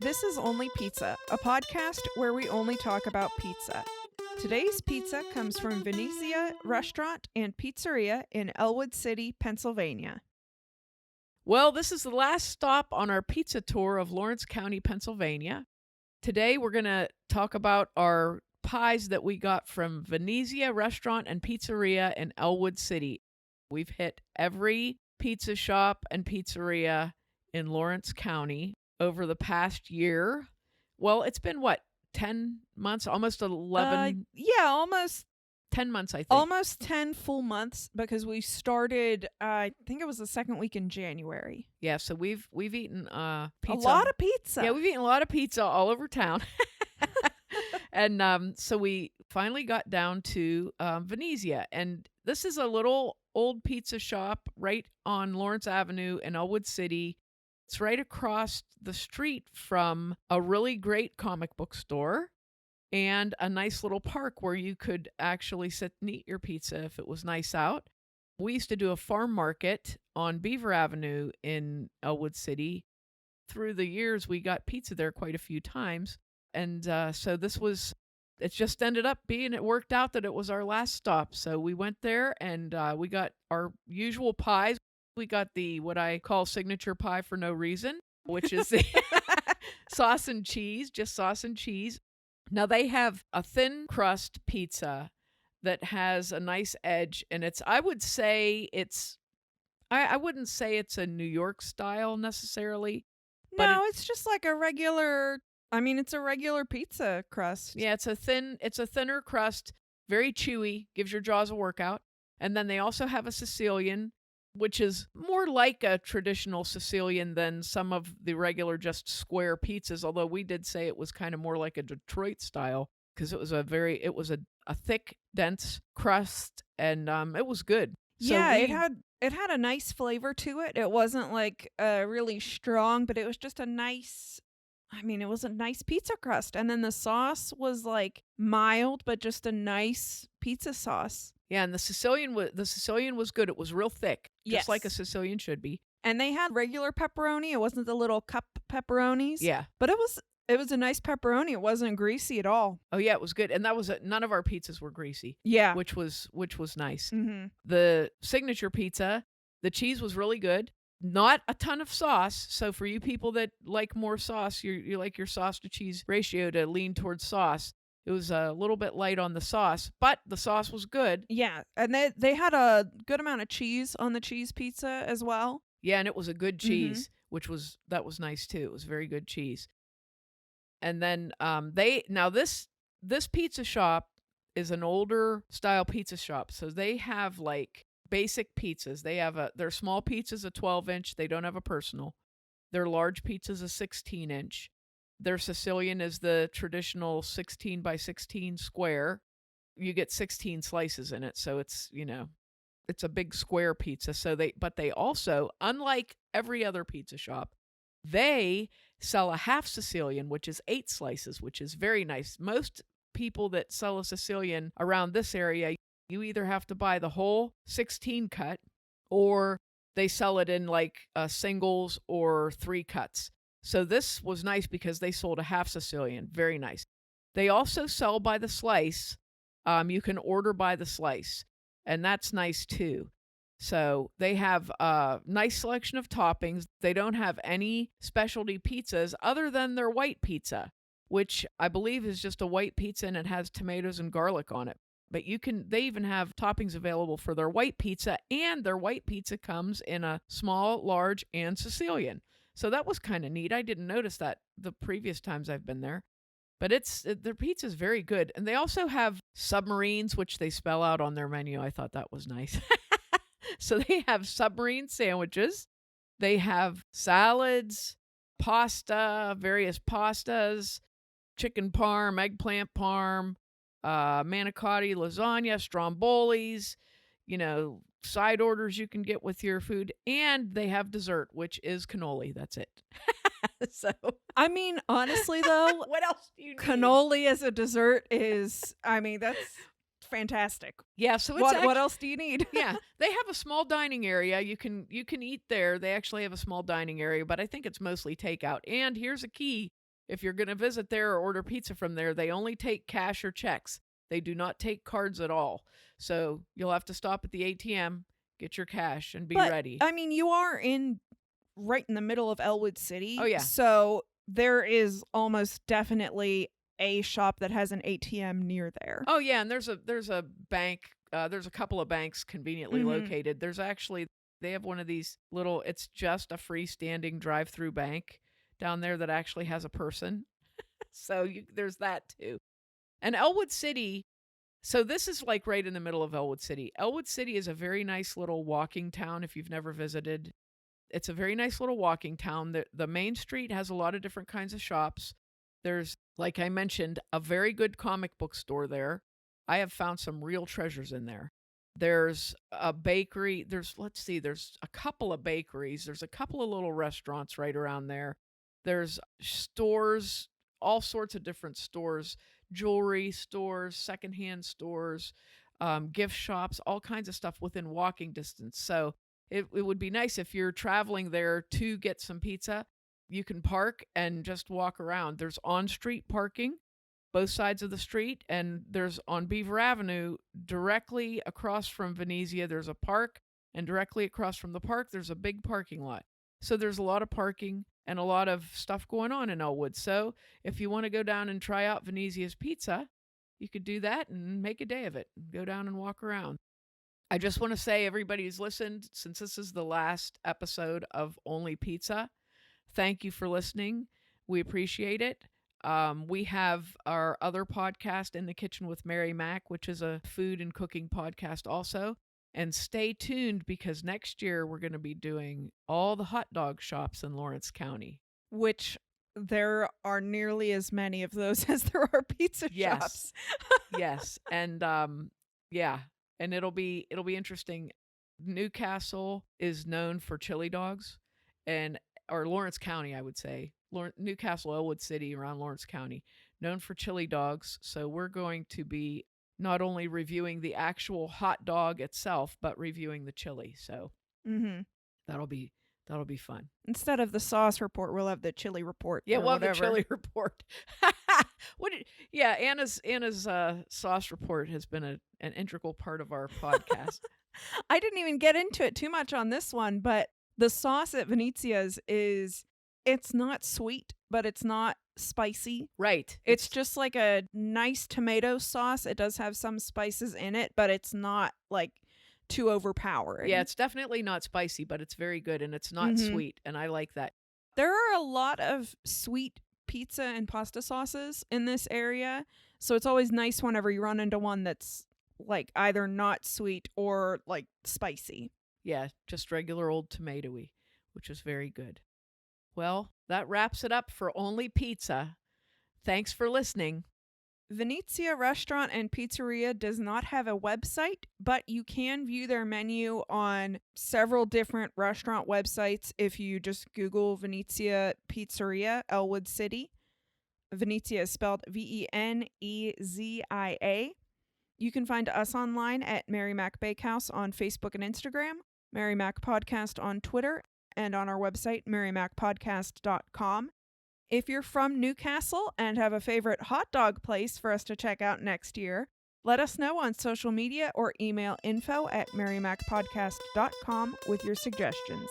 This is Only Pizza, a podcast where we only talk about pizza. Today's pizza comes from Venezia Restaurant and Pizzeria in Ellwood City, Pennsylvania. Well, this is the last stop on our pizza tour of Lawrence County, Pennsylvania. Today, we're going to talk about our pies that we got from Venezia Restaurant and Pizzeria in Ellwood City. We've hit every pizza shop and pizzeria in Lawrence County over the past year. Well, it's been 10 months, almost 11. Almost 10 months, I think. Almost 10 full months because we started, I think it was the second week in January. Yeah, so we've eaten pizza. A lot of pizza. Yeah, we've eaten a lot of pizza all over town. And so we finally got down to Venezia. And this is a little old pizza shop right on Lawrence Avenue in Ellwood City. It's right across the street from a really great comic book store and a nice little park where you could actually sit and eat your pizza if it was nice out. We used to do a farm market on Beaver Avenue in Ellwood City. Through the years, we got pizza there quite a few times. And so it just ended up being, it worked out that it was our last stop. So we went there and we got our usual pies. We got the, what I call signature pie for no reason, which is the sauce and cheese, just sauce and cheese. Now they have a thin crust pizza that has a nice edge, and I wouldn't say it's a New York style necessarily. No, it's just like a regular pizza crust. Yeah, it's a thinner crust, very chewy, gives your jaws a workout. And then they also have a Sicilian, which is more like a traditional Sicilian than some of the regular just square pizzas, although we did say it was kind of more like a Detroit style because it was a thick, dense crust, and it was good. It had a nice flavor to it. It wasn't like really strong, but it was just a nice pizza crust. And then the sauce was like mild, but just a nice pizza sauce. Yeah, and the Sicilian was good. It was real thick, just like a Sicilian should be. And they had regular pepperoni. It wasn't the little cup pepperonis. Yeah, but it was a nice pepperoni. It wasn't greasy at all. Oh yeah, it was good. And none of our pizzas were greasy. Yeah, which was nice. Mm-hmm. The signature pizza, the cheese was really good. Not a ton of sauce. So for you people that like more sauce, you like your sauce to cheese ratio to lean towards sauce. It was a little bit light on the sauce, but the sauce was good. Yeah, and they had a good amount of cheese on the cheese pizza as well. Yeah, and it was a good cheese, that was nice too. It was very good cheese. And then this pizza shop is an older style pizza shop, so they have like basic pizzas. They have their small pizza's a 12-inch. They don't have a personal. Their large pizza's a 16-inch. Their Sicilian is the traditional 16 by 16 square. You get 16 slices in it, so it's a big square pizza. But they also, unlike every other pizza shop, they sell a half Sicilian, which is 8 slices, which is very nice. Most people that sell a Sicilian around this area, you either have to buy the whole 16 cut, or they sell it in like singles or 3 cuts. So this was nice because they sold a half Sicilian. Very nice. They also sell by the slice. You can order by the slice, and that's nice too. So they have a nice selection of toppings. They don't have any specialty pizzas other than their white pizza, which I believe is just a white pizza and it has tomatoes and garlic on it. But they even have toppings available for their white pizza, and their white pizza comes in a small, large, and Sicilian. So that was kind of neat. I didn't notice that the previous times I've been there. But their pizza is very good. And they also have submarines, which they spell out on their menu. I thought that was nice. So they have submarine sandwiches. They have salads, pasta, various pastas, chicken parm, eggplant parm, manicotti, lasagna, strombolis, side orders you can get with your food. And they have dessert, which is cannoli. That's it. So, I mean, honestly, though, what else do you need? Cannoli as a dessert is, that's fantastic. Yeah, so it's what else do you need? Yeah, they have a small dining area. You can eat there. They actually have a small dining area, but I think it's mostly takeout. And here's a key. if you're going to visit there or order pizza from there, they only take cash or checks. They do not take cards at all. So you'll have to stop at the ATM, get your cash, and be But, ready. I mean, you are right in the middle of Ellwood City. Oh, yeah. So there is almost definitely a shop that has an ATM near there. Oh, yeah, and there's a bank. There's a couple of banks conveniently located. There's actually, they have one of these little, it's just a freestanding drive-through bank down there that actually has a person. So there's that too. And Ellwood City, so this is like right in the middle of Ellwood City. Ellwood City is a very nice little walking town if you've never visited. It's a very nice little walking town. The main street has a lot of different kinds of shops. There's, like I mentioned, a very good comic book store there. I have found some real treasures in there. There's a bakery. There's a couple of bakeries. There's a couple of little restaurants right around there. There's stores, all sorts of different stores, jewelry stores, secondhand stores, gift shops, all kinds of stuff within walking distance. So it would be nice if you're traveling there to get some pizza, you can park and just walk around. There's on-street parking, both sides of the street, and there's on Beaver Avenue, directly across from Venezia, there's a park, and directly across from the park, there's a big parking lot. So there's a lot of parking and a lot of stuff going on in Ellwood. So if you want to go down and try out Venezia's pizza, you could do that and make a day of it. Go down and walk around. I just want to say, everybody who's listened, since this is the last episode of Only Pizza, thank you for listening. We appreciate it. We have our other podcast, In the Kitchen with Mary Mac, which is a food and cooking podcast also. And stay tuned, because next year we're going to be doing all the hot dog shops in Lawrence County. Which there are nearly as many of those as there are pizza shops. Yes. And yeah. And it'll be interesting. Newcastle is known for chili dogs, or Lawrence County, I would say. Newcastle, Ellwood City, around Lawrence County, known for chili dogs. So we're going to be not only reviewing the actual hot dog itself, but reviewing the chili. So that'll be fun. Instead of the sauce report, we'll have the chili report. Yeah, we'll have the whatever. chili report. Anna's sauce report has been an integral part of our podcast. I didn't even get into it too much on this one, but the sauce at Venezia's it's not sweet, but it's not spicy. Right. It's just like a nice tomato sauce. It does have some spices in it, but it's not like too overpowering. Yeah, it's definitely not spicy, but it's very good, and it's not sweet, and I like that. There are a lot of sweet pizza and pasta sauces in this area, so it's always nice whenever you run into one that's like either not sweet or like spicy. Yeah, just regular old tomatoey, which is very good. Well, that wraps it up for Only Pizza. Thanks for listening. Venezia Restaurant and Pizzeria does not have a website, but you can view their menu on several different restaurant websites if you just Google Venezia Pizzeria, Ellwood City. Venezia is spelled Venezia. You can find us online at Mary Mac Bakehouse on Facebook and Instagram, Mary Mac Podcast on Twitter, and on our website, marymacpodcast.com. If you're from Newcastle and have a favorite hot dog place for us to check out next year, let us know on social media or email info@marymacpodcast.com with your suggestions.